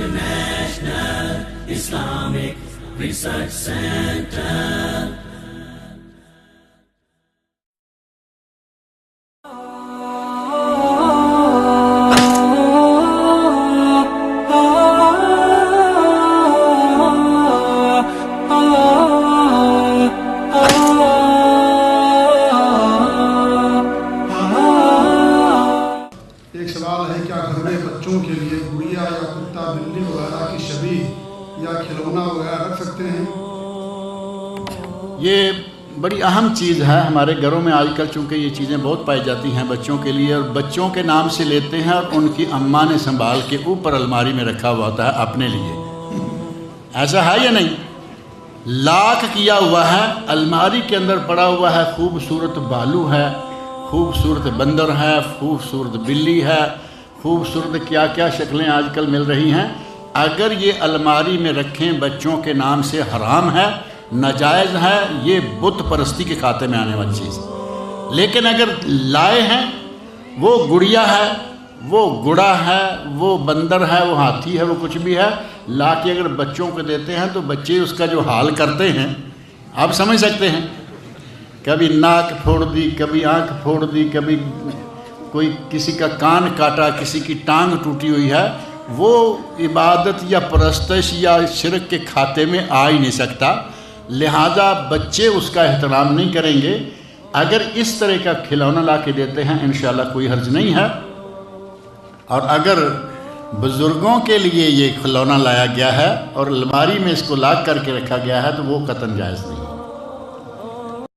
International Islamic Research Center. ایک سوال ہے، کیا گھر میں بچوں کے لیے گڑیا یا کتا بلی وغیرہ کی شبیہ یا کھلونا وغیرہ رکھ سکتے ہیں؟ یہ بڑی اہم چیز ہے ہمارے گھروں میں آج کل، چونکہ یہ چیزیں بہت پائی جاتی ہیں بچوں کے لیے، اور بچوں کے نام سے لیتے ہیں اور ان کی اماں نے سنبھال کے اوپر الماری میں رکھا ہوا ہوتا ہے اپنے لیے. ایسا ہے یا نہیں؟ لاک کیا ہوا ہے، الماری کے اندر پڑا ہوا ہے، خوبصورت بالو ہے، خوبصورت بندر ہے، خوبصورت بلی ہے، خوبصورت کیا کیا شکلیں آج کل مل رہی ہیں. اگر یہ الماری میں رکھیں بچوں کے نام سے حرام ہے، ناجائز ہے، یہ بت پرستی کے کھاتے میں آنے والی چیز. لیکن اگر لائے ہیں، وہ گڑیا ہے، وہ گڑا ہے، وہ بندر ہے، وہ ہاتھی ہے، وہ کچھ بھی ہے، لا کے اگر بچوں کو دیتے ہیں تو بچے اس کا جو حال کرتے ہیں آپ سمجھ سکتے ہیں. کبھی ناک پھوڑ دی، کبھی آنکھ پھوڑ دی، کبھی کوئی کسی کا کان کاٹا، کسی کی ٹانگ ٹوٹی ہوئی ہے. وہ عبادت یا پرستش یا شرک کے کھاتے میں آ ہی نہیں سکتا، لہذا بچے اس کا احترام نہیں کریں گے. اگر اس طرح کا کھلونا لا کے دیتے ہیں انشاءاللہ کوئی حرج نہیں ہے. اور اگر بزرگوں کے لیے یہ کھلونا لایا گیا ہے اور الماری میں اس کو لاک کر کے رکھا گیا ہے تو وہ قطعاً جائز نہیں.